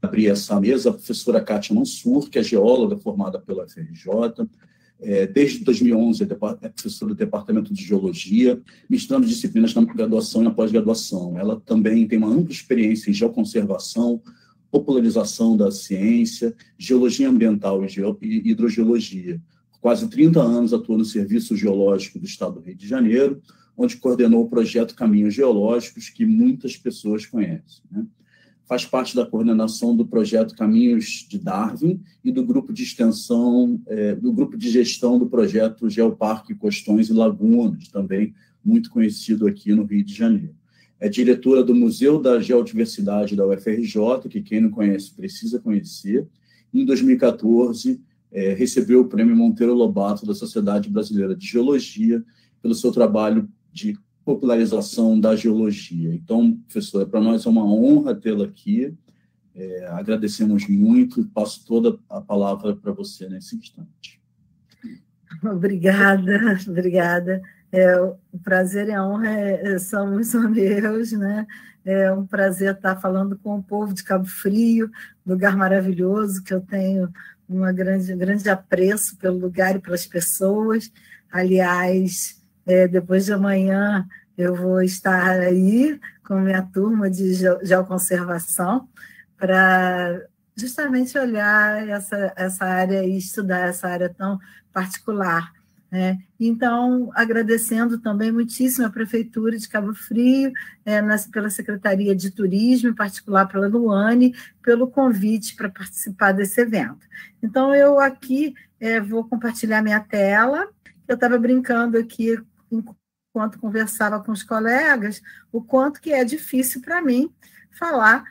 abrir essa mesa, a professora Kátia Mansur, que é geóloga formada pela FRJ. Desde 2011 é professora do Departamento de Geologia, misturando disciplinas na graduação e na pós-graduação. Ela também tem uma ampla experiência em geoconservação, popularização da ciência, geologia ambiental e hidrogeologia. Por quase 30 anos atuou no Serviço Geológico do Estado do Rio de Janeiro, onde coordenou o projeto Caminhos Geológicos, que muitas pessoas conhecem, né? Faz parte da coordenação do projeto Caminhos de Darwin e do grupo de extensão, do grupo de gestão do projeto Geoparque Costões e Lagunas, também muito conhecido aqui no Rio de Janeiro. É diretora do Museu da Geodiversidade da UFRJ, que quem não conhece precisa conhecer. Em 2014, recebeu o Prêmio Monteiro Lobato da Sociedade Brasileira de Geologia pelo seu trabalho de popularização da geologia. Então, professora, para nós é uma honra tê-la aqui. Agradecemos muito e passo toda a palavra para você nesse instante. Obrigada, obrigada. O prazer e a honra são meus, né? É um prazer estar falando com o povo de Cabo Frio, lugar maravilhoso, que eu tenho um grande apreço pelo lugar e pelas pessoas. Aliás, depois de amanhã eu vou estar aí com minha turma de geoconservação para justamente olhar essa área e estudar essa área tão particular, né? Então, agradecendo também muitíssimo a Prefeitura de Cabo Frio, pela Secretaria de Turismo, em particular pela Luane, pelo convite para participar desse evento. Então, eu aqui vou compartilhar minha tela. Eu estava brincando aqui, enquanto conversava com os colegas, o quanto que é difícil para mim falar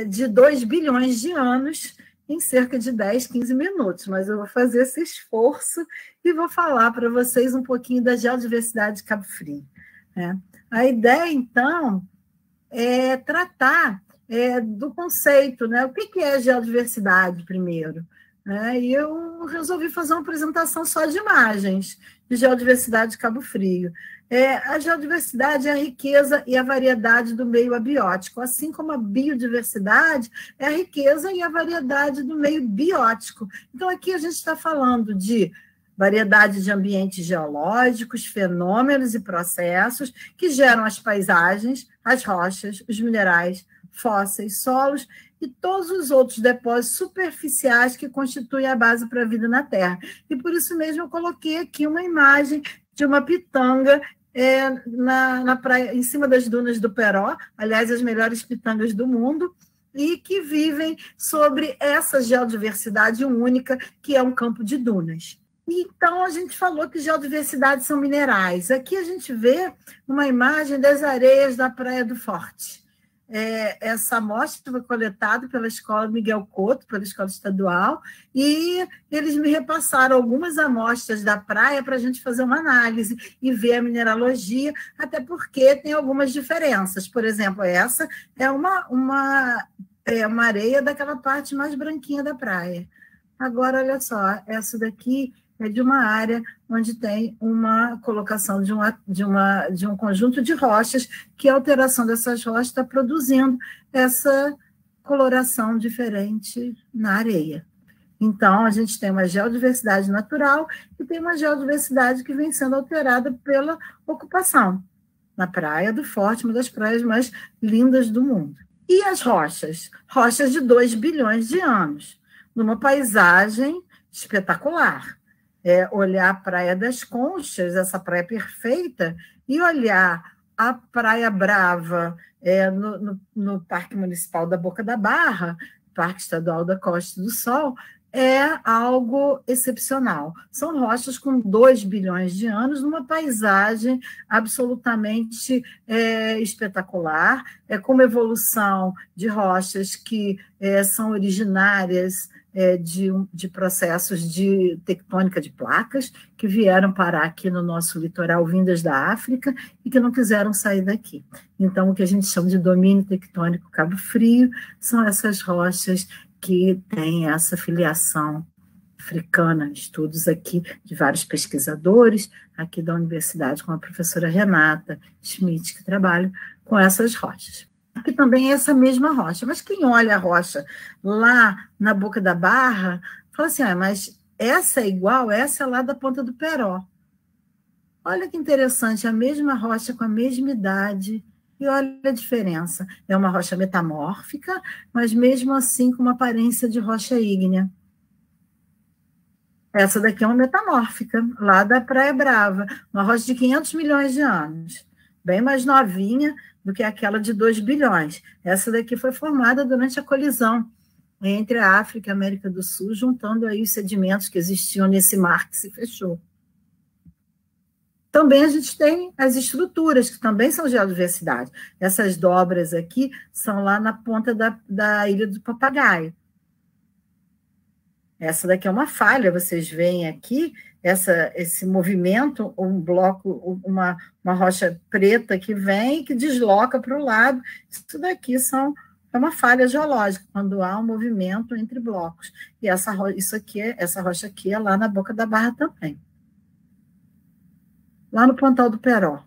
de 2 bilhões de anos em cerca de 10, 15 minutos, mas eu vou fazer esse esforço e vou falar para vocês um pouquinho da geodiversidade de Cabo Frio, né? A ideia, então, é tratar do conceito, né? O que é geodiversidade, primeiro? E eu resolvi fazer uma apresentação só de imagens de geodiversidade de Cabo Frio. A geodiversidade é a riqueza e a variedade do meio abiótico, assim como a biodiversidade é a riqueza e a variedade do meio biótico. Então, aqui a gente está falando de variedade de ambientes geológicos, fenômenos e processos que geram as paisagens, as rochas, os minerais, fósseis, solos e todos os outros depósitos superficiais que constituem a base para a vida na Terra. E por isso mesmo eu coloquei aqui uma imagem de uma pitanga na praia, em cima das dunas do Peró, aliás, as melhores pitangas do mundo, e que vivem sobre essa geodiversidade única, que é um campo de dunas. Então, a gente falou que geodiversidade são minerais. Aqui a gente vê uma imagem das areias da Praia do Forte. Essa amostra foi coletada pela Escola Miguel Couto, pela Escola Estadual, e eles me repassaram algumas amostras da praia para a gente fazer uma análise e ver a mineralogia, até porque tem algumas diferenças. Por exemplo, essa é uma areia daquela parte mais branquinha da praia. Agora, olha só, essa daqui é de uma área onde tem uma colocação de um conjunto de rochas, que a alteração dessas rochas está produzindo essa coloração diferente na areia. Então, a gente tem uma geodiversidade natural e tem uma geodiversidade que vem sendo alterada pela ocupação. Na Praia do Forte, uma das praias mais lindas do mundo. E as rochas? Rochas de 2 bilhões de anos, numa paisagem espetacular. Olhar a Praia das Conchas, essa praia perfeita, e olhar a Praia Brava no Parque Municipal da Boca da Barra, Parque Estadual da Costa do Sol, é algo excepcional. São rochas com 2 bilhões de anos, numa paisagem absolutamente espetacular, com uma evolução de rochas que são originárias de processos de tectônica de placas que vieram parar aqui no nosso litoral, vindas da África, e que não quiseram sair daqui. Então, o que a gente chama de domínio tectônico Cabo Frio são essas rochas que têm essa filiação africana, estudos aqui de vários pesquisadores, aqui da universidade, com a professora Renata Schmidt, que trabalha com essas rochas. que também é essa mesma rocha. Mas quem olha a rocha lá na Boca da Barra, fala assim, mas essa é igual, essa é lá da Ponta do Peró. Olha que interessante, a mesma rocha com a mesma idade, e olha a diferença. É uma rocha metamórfica, mas mesmo assim com uma aparência de rocha ígnea. Essa daqui é uma metamórfica, lá da Praia Brava, uma rocha de 500 milhões de anos, bem mais novinha do que aquela de 2 bilhões. Essa daqui foi formada durante a colisão entre a África e a América do Sul, juntando aí os sedimentos que existiam nesse mar que se fechou. Também a gente tem as estruturas, que também são geodiversidade. Essas dobras aqui são lá na ponta da Ilha do Papagaio. Essa daqui é uma falha, vocês veem aqui esse movimento, um bloco, uma rocha preta que vem e que desloca para o lado. Isso daqui é uma falha geológica, quando há um movimento entre blocos. E essa rocha aqui é lá na Boca da Barra também. Lá no Pontal do Peró,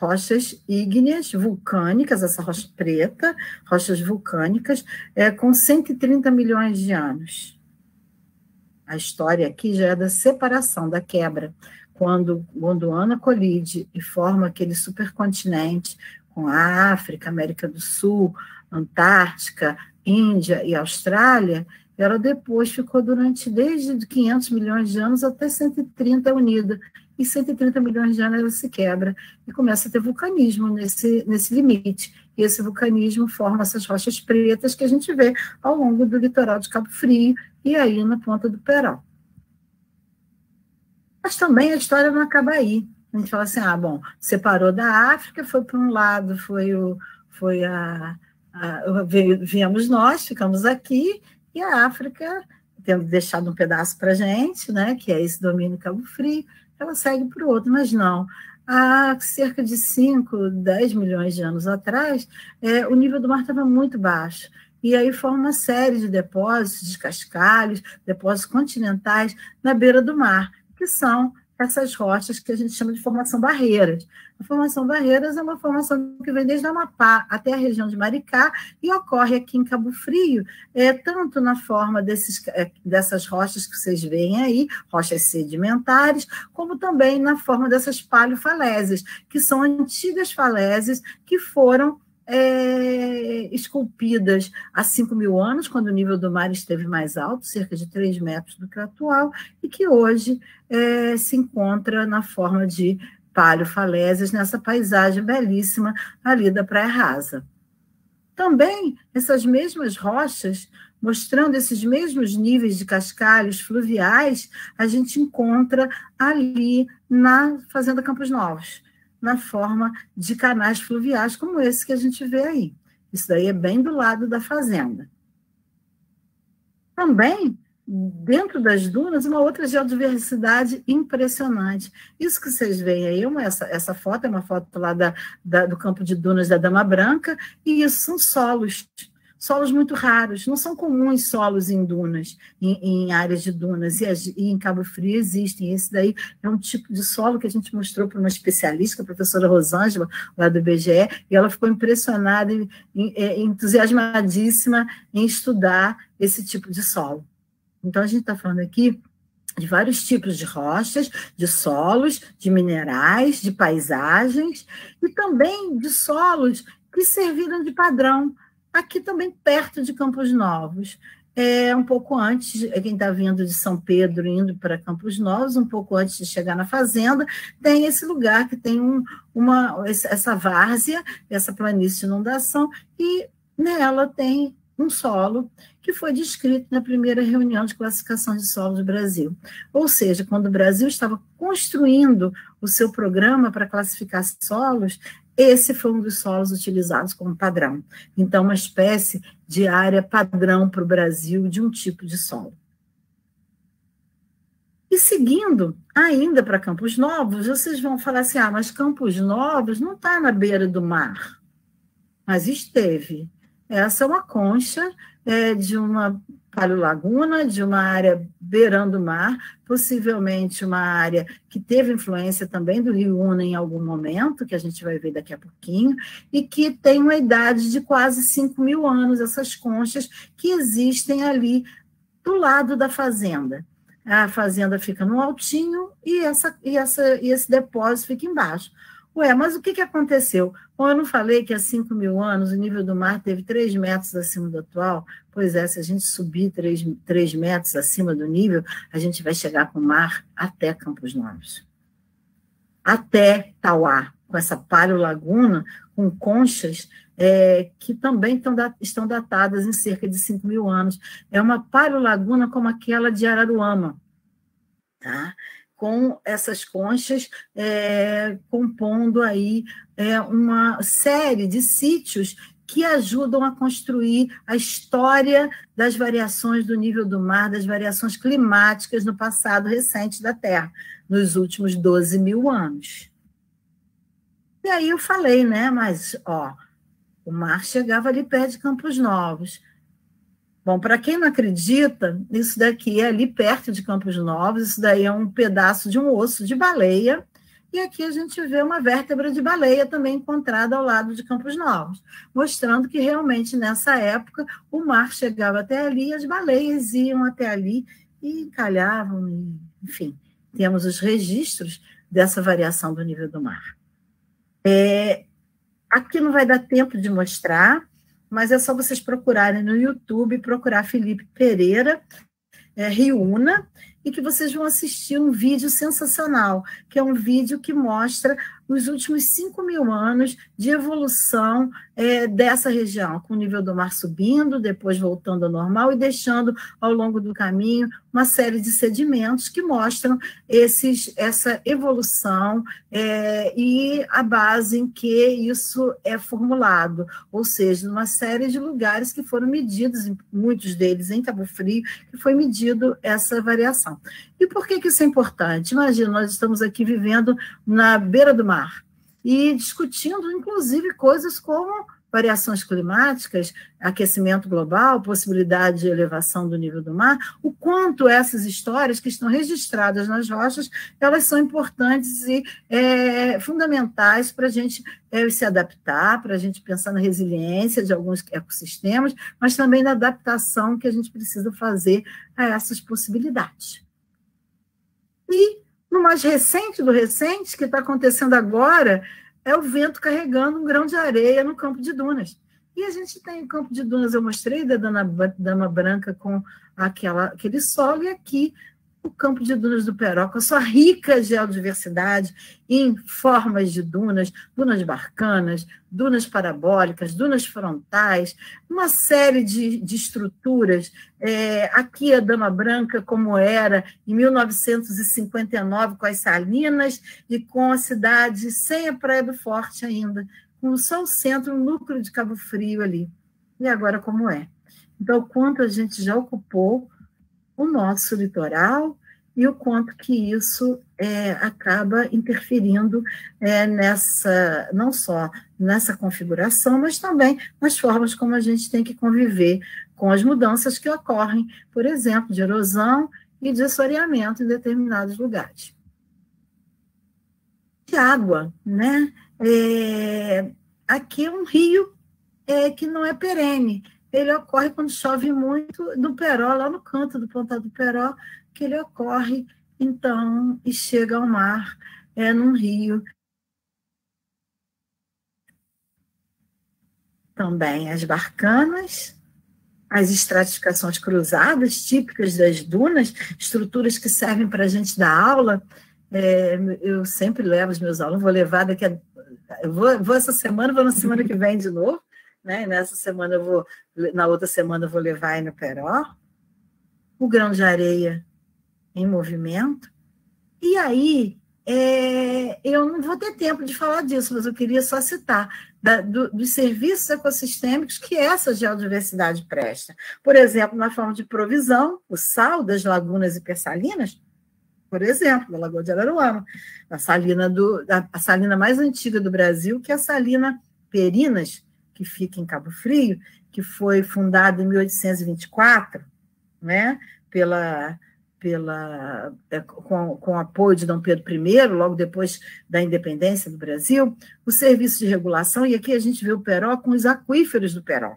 rochas ígneas, vulcânicas, essa rocha preta, rochas vulcânicas, com 130 milhões de anos. A história aqui já é da separação, da quebra. Quando Gondwana colide e forma aquele supercontinente com a África, América do Sul, Antártica, Índia e Austrália, ela depois ficou desde 500 milhões de anos até 130 unida. E 130 milhões de anos ela se quebra e começa a ter vulcanismo nesse limite. E esse vulcanismo forma essas rochas pretas que a gente vê ao longo do litoral de Cabo Frio e aí na Ponta do Peró. Mas também a história não acaba aí. A gente fala assim, separou da África, foi para um lado, viemos nós, ficamos aqui, e a África, tendo deixado um pedaço para a gente, né, que é esse domínio Cabo Frio, ela segue para o outro, mas não. Há cerca de 5, 10 milhões de anos atrás, o nível do mar estava muito baixo, e aí forma uma série de depósitos, de cascalhos, depósitos continentais na beira do mar, que são essas rochas que a gente chama de formação barreiras. A formação barreiras é uma formação que vem desde Amapá até a região de Maricá e ocorre aqui em Cabo Frio, tanto na forma dessas rochas que vocês veem aí, rochas sedimentares, como também na forma dessas paleofalésias, que são antigas falésias que foram esculpidas há 5 mil anos, quando o nível do mar esteve mais alto, cerca de 3 metros do que o atual, e que hoje se encontra na forma de paleofalésias, nessa paisagem belíssima ali da Praia Rasa. Também, essas mesmas rochas, mostrando esses mesmos níveis de cascalhos fluviais, a gente encontra ali na Fazenda Campos Novos, na forma de canais fluviais, como esse que a gente vê aí. Isso daí é bem do lado da fazenda. Também, dentro das dunas, uma outra geodiversidade impressionante. Isso que vocês veem aí, essa foto é uma foto lá do campo de dunas da Dama Branca, e isso são solos muito raros, não são comuns solos em dunas, em áreas de dunas, e em Cabo Frio existem. Esse daí é um tipo de solo que a gente mostrou para uma especialista, a professora Rosângela, lá do IBGE, e ela ficou impressionada e entusiasmadíssima em estudar esse tipo de solo. Então, a gente está falando aqui de vários tipos de rochas, de solos, de minerais, de paisagens, e também de solos que serviram de padrão, aqui também perto de Campos Novos, um pouco antes, quem está vindo de São Pedro, indo para Campos Novos, um pouco antes de chegar na fazenda, tem esse lugar que tem essa várzea, essa planície de inundação, e nela tem um solo que foi descrito na primeira reunião de classificação de solos do Brasil. Ou seja, quando o Brasil estava construindo o seu programa para classificar solos, esse foi um dos solos utilizados como padrão. Então, uma espécie de área padrão para o Brasil de um tipo de solo. E seguindo ainda para Campos Novos, vocês vão falar assim, mas Campos Novos não está na beira do mar. Mas esteve. Essa é uma concha de uma paleolaguna, de uma área beirando o mar, possivelmente uma área que teve influência também do rio Una em algum momento, que a gente vai ver daqui a pouquinho, e que tem uma idade de quase 5.000 anos, essas conchas que existem ali do lado da fazenda. A fazenda fica no altinho e esse depósito fica embaixo. Ué, mas o que aconteceu? Bom, eu não falei que há 5.000 anos o nível do mar teve 3 metros acima do atual? Pois é, se a gente subir 3 metros acima do nível, a gente vai chegar com o mar até Campos Novos. Até Tauá, com essa paleolaguna, com conchas que também estão datadas em cerca de 5.000 anos. É uma paleolaguna como aquela de Araruama, tá? Com essas conchas compondo aí uma série de sítios que ajudam a construir a história das variações do nível do mar, das variações climáticas no passado recente da Terra, nos últimos 12.000 anos. E aí eu falei, né? Mas, o mar chegava ali perto de Campos Novos. Bom, para quem não acredita, isso daqui é ali perto de Campos Novos, isso daí é um pedaço de um osso de baleia, e aqui a gente vê uma vértebra de baleia também encontrada ao lado de Campos Novos, mostrando que realmente nessa época o mar chegava até ali, as baleias iam até ali e encalhavam, enfim, temos os registros dessa variação do nível do mar. Aqui não vai dar tempo de mostrar, mas é só vocês procurarem no YouTube, procurar Felipe Pereira, Rio Una, e que vocês vão assistir um vídeo sensacional, que é um vídeo que mostra os últimos 5.000 anos de evolução dessa região, com o nível do mar subindo, depois voltando ao normal e deixando, ao longo do caminho, uma série de sedimentos que mostram essa evolução e a base em que isso é formulado, ou seja, uma série de lugares que foram medidos, muitos deles em Cabo Frio, que foi medido essa variação. E por que isso é importante? Imagina, nós estamos aqui vivendo na beira do mar e discutindo, inclusive, coisas como variações climáticas, aquecimento global, possibilidade de elevação do nível do mar, o quanto essas histórias que estão registradas nas rochas, elas são importantes e fundamentais para a gente se adaptar, para a gente pensar na resiliência de alguns ecossistemas, mas também na adaptação que a gente precisa fazer a essas possibilidades. E, no mais recente do recente, que está acontecendo agora, é o vento carregando um grão de areia no campo de dunas. E a gente tem o campo de dunas, eu mostrei da Dama Branca com aquele solo, e aqui o campo de dunas do Peró, com a sua rica geodiversidade em formas de dunas, dunas barcanas, dunas parabólicas, dunas frontais, uma série de estruturas. Aqui a Dama Branca, como era em 1959, com as salinas e com a cidade sem a Praia do Forte ainda, com só o centro, o núcleo de Cabo Frio ali. E agora como é? Então, o quanto a gente já ocupou o nosso litoral e o quanto que isso acaba interferindo não só nessa configuração, mas também nas formas como a gente tem que conviver com as mudanças que ocorrem, por exemplo, de erosão e de assoreamento em determinados lugares. De água, né? Aqui é um rio que não é perene. Ele ocorre quando chove muito no Peró, lá no canto do Pontal do Peró, que ele ocorre, então, e chega ao mar, num rio. Também as barcanas, as estratificações cruzadas, típicas das dunas, estruturas que servem para a gente dar aula. Eu sempre levo os meus alunos, vou levar daqui a... Vou essa semana, vou na semana que vem de novo, né? Nessa semana na outra semana eu vou levar aí no Peró, o grão de areia em movimento. E aí, eu não vou ter tempo de falar disso, mas eu queria só citar dos serviços ecossistêmicos que essa geodiversidade presta. Por exemplo, na forma de provisão, o sal das lagunas hipersalinas, por exemplo, da Lagoa de Araruama, a salina mais antiga do Brasil, que é a salina Perinas, que fica em Cabo Frio, que foi fundada em 1824, né, com o apoio de Dom Pedro I, logo depois da independência do Brasil, o serviço de regulação, e aqui a gente vê o Peró com os aquíferos do Peró.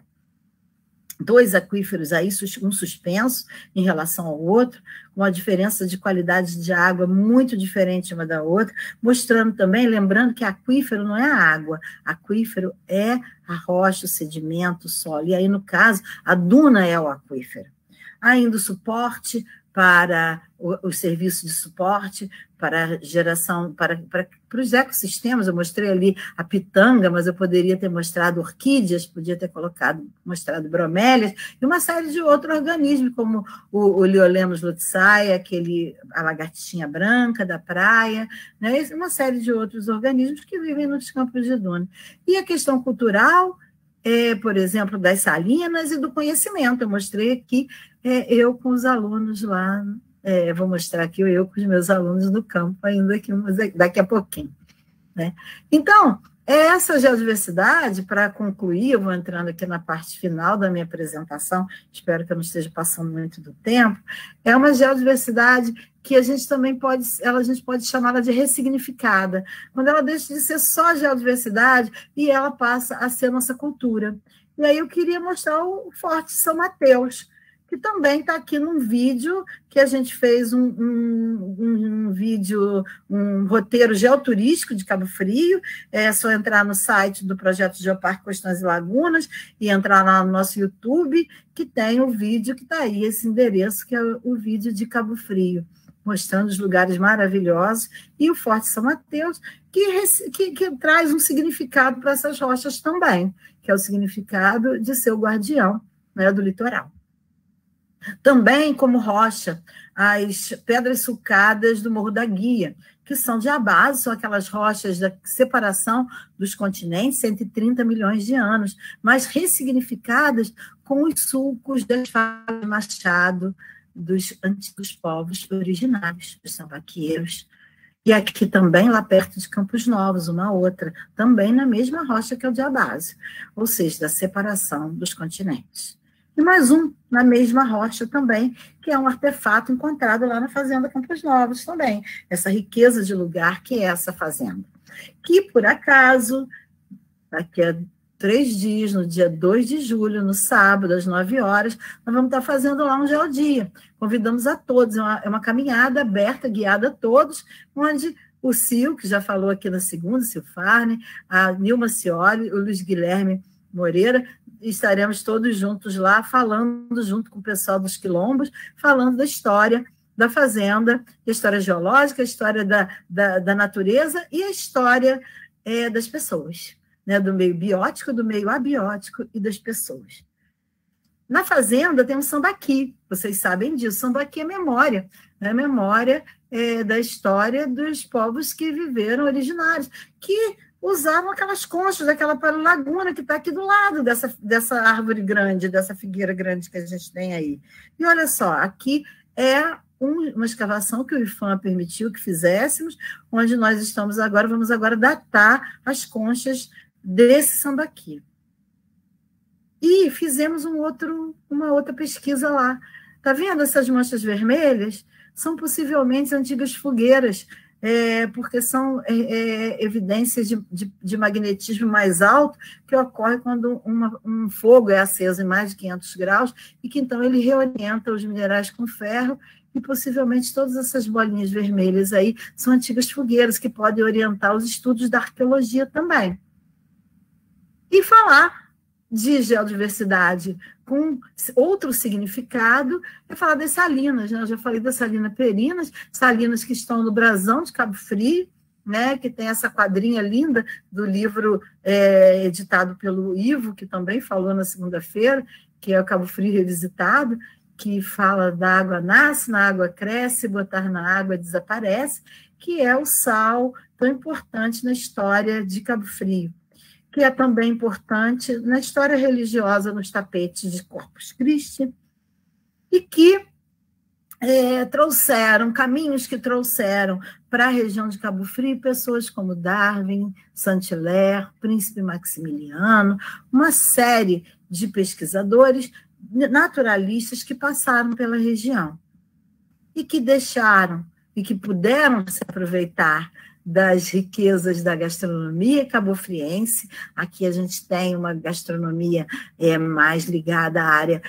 2 aquíferos aí, um suspenso em relação ao outro, com uma diferença de qualidade de água muito diferente uma da outra, mostrando também, lembrando que aquífero não é a água, aquífero é a rocha, o sedimento, o solo, e aí, no caso, a duna é o aquífero. Ainda o suporte para os serviços de suporte, para a geração, para os ecossistemas. Eu mostrei ali a pitanga, mas eu poderia ter mostrado orquídeas, podia ter mostrado bromélias, e uma série de outros organismos, como o Liolemos lutzae, a lagartixinha branca da praia, né? Uma série de outros organismos que vivem nos campos de duna. E a questão cultural, por exemplo, das salinas e do conhecimento. Eu mostrei aqui eu com os alunos lá, vou mostrar aqui eu com os meus alunos no campo ainda daqui a pouquinho, né? Então, essa geodiversidade, para concluir, eu vou entrando aqui na parte final da minha apresentação, espero que eu não esteja passando muito do tempo, é uma geodiversidade que a gente pode chamá-la de ressignificada, quando ela deixa de ser só geodiversidade e ela passa a ser nossa cultura. E aí eu queria mostrar o Forte São Mateus, que também está aqui num vídeo que a gente fez um roteiro geoturístico de Cabo Frio. É só entrar no site do Projeto Geoparque Costões e Lagunas e entrar lá no nosso YouTube, que tem o vídeo que está aí, esse endereço, que é o vídeo de Cabo Frio, mostrando os lugares maravilhosos, e o Forte São Mateus, que traz um significado para essas rochas também, que é o significado de ser o guardião, né, do litoral. Também, como rocha, as pedras sulcadas do Morro da Guia, que são de Abase, são aquelas rochas da separação dos continentes, 130 milhões de anos, mas ressignificadas com os sulcos das falas de Machado, dos antigos povos originários, os sambaqueiros. E aqui também, lá perto de Campos Novos, uma outra, também na mesma rocha que é o de Abase, ou seja, da separação dos continentes. E mais um na mesma rocha também, que é um artefato encontrado lá na Fazenda Campos Novos também, essa riqueza de lugar que é essa fazenda. Que, por acaso, daqui a 3 dias, no dia 2 de julho, no sábado, às 9 horas, nós vamos estar fazendo lá um geodia. Convidamos a todos, é uma caminhada aberta, guiada a todos, onde o Sil, que já falou aqui na segunda, o Sil Farney, a Nilma Cioli, o Luiz Guilherme Moreira, estaremos todos juntos lá, falando junto com o pessoal dos quilombos, falando da história da fazenda, a história geológica, a história da natureza e a história das pessoas, né, do meio biótico, do meio abiótico e das pessoas. Na fazenda tem um sambaqui, vocês sabem disso, sambaqui é memória, né, memória da história dos povos que viveram originários, que usavam aquelas conchas daquela laguna que está aqui do lado dessa árvore grande, dessa figueira grande que a gente tem aí. E olha só, aqui é uma escavação que o IFAM permitiu que fizéssemos, onde nós estamos agora, vamos agora datar as conchas desse sambaqui. E fizemos uma outra pesquisa lá. Está vendo essas manchas vermelhas? São possivelmente antigas fogueiras, porque são evidências de magnetismo mais alto que ocorre quando um fogo é aceso em mais de 500 graus e que, então, ele reorienta os minerais com ferro e, possivelmente, todas essas bolinhas vermelhas aí são antigas fogueiras que podem orientar os estudos da arqueologia também. E falar de geodiversidade com outro significado é falar das salinas, né? Eu já falei das salinas perinas, salinas que estão no brasão de Cabo Frio, né? Que tem essa quadrinha linda do livro editado pelo Ivo, que também falou na segunda-feira, que é o Cabo Frio Revisitado, que fala da água nasce, na água cresce, botar na água desaparece, que é o sal tão importante na história de Cabo Frio, que é também importante na história religiosa nos tapetes de Corpus Christi, e que caminhos que trouxeram para a região de Cabo Frio pessoas como Darwin, Saint-Hilaire, Príncipe Maximiliano, uma série de pesquisadores naturalistas que passaram pela região e que deixaram e que puderam se aproveitar das riquezas da gastronomia cabofriense. Aqui a gente tem uma gastronomia mais ligada à área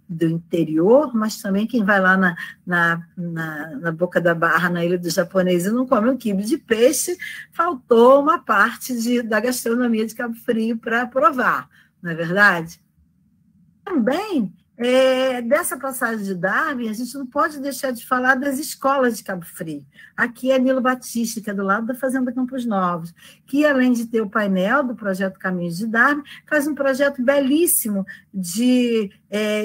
do interior, mas também quem vai lá na Boca da Barra, na Ilha dos Japoneses, e não come um quibe de peixe, faltou uma parte da gastronomia de Cabo Frio para provar, não é verdade? Também, dessa passagem de Darwin, a gente não pode deixar de falar das escolas de Cabo Frio. Aqui é Nilo Batista, que é do lado da Fazenda Campos Novos, que, além de ter o painel do projeto Caminhos de Darwin, faz um projeto belíssimo de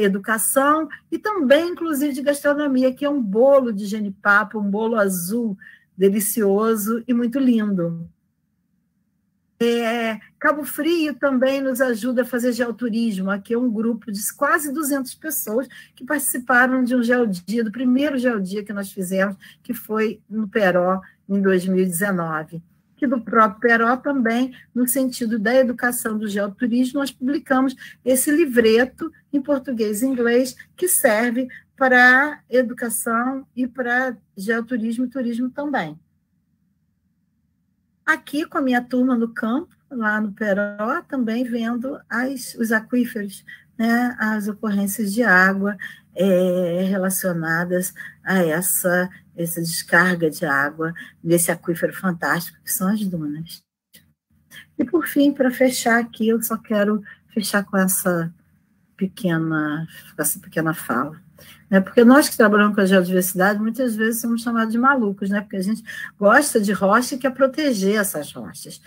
educação e também, inclusive, de gastronomia, que é um bolo de jenipapo, um bolo azul, delicioso e muito lindo. Cabo Frio também nos ajuda a fazer geoturismo. Aqui é um grupo de quase 200 pessoas que participaram de um geodia, do primeiro geodia que nós fizemos, que foi no Peró, em 2019. Que do próprio Peró também, no sentido da educação do geoturismo, nós publicamos esse livreto em português e inglês que serve para educação e para geoturismo e turismo também. Aqui, com a minha turma no campo, lá no Peró, também vendo os aquíferos, né, as ocorrências de água relacionadas a essa descarga de água nesse aquífero fantástico que são as dunas. E, por fim, para fechar aqui, eu só quero fechar com essa pequena fala. Porque nós que trabalhamos com a geodiversidade, muitas vezes somos chamados de malucos, né? Porque a gente gosta de rocha e quer proteger essas rochas.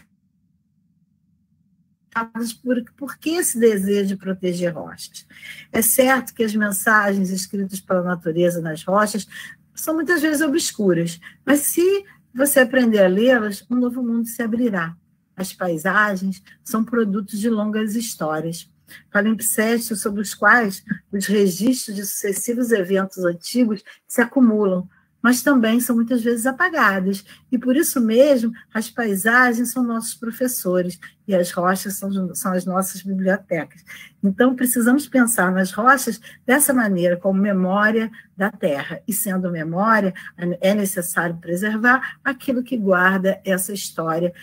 Por que esse desejo de proteger rochas? É certo que as mensagens escritas pela natureza nas rochas são muitas vezes obscuras, mas se você aprender a lê-las, um novo mundo se abrirá. As paisagens são produtos de longas histórias, palimpsestos sobre os quais os registros de sucessivos eventos antigos se acumulam, mas também são muitas vezes apagadas, e por isso mesmo as paisagens são nossos professores e as rochas são as nossas bibliotecas. Então precisamos pensar nas rochas dessa maneira, como memória da terra, e sendo memória, é necessário preservar aquilo que guarda essa história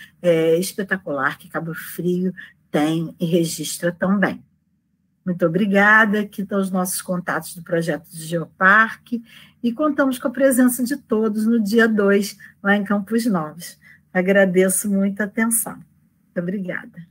espetacular que Cabo Frio tem e registra também. Muito obrigada, aqui estão os nossos contatos do projeto de Geoparque, e contamos com a presença de todos no dia 2, lá em Campos Novos. Agradeço muito a atenção. Muito obrigada.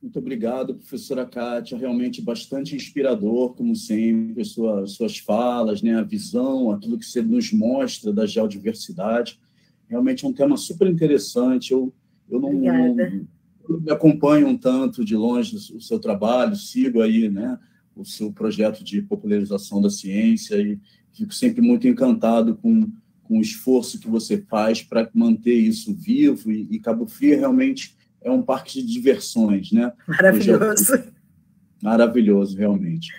Muito obrigado, professora Kátia, realmente bastante inspirador, como sempre, suas falas, né, a visão, aquilo que você nos mostra da geodiversidade. Realmente é um tema super interessante. Eu não me acompanho um tanto de longe o seu trabalho, sigo aí, né, o seu projeto de popularização da ciência e fico sempre muito encantado com o esforço que você faz para manter isso vivo, e Cabo Frio realmente é um parque de diversões, né? Maravilhoso. Maravilhoso, realmente.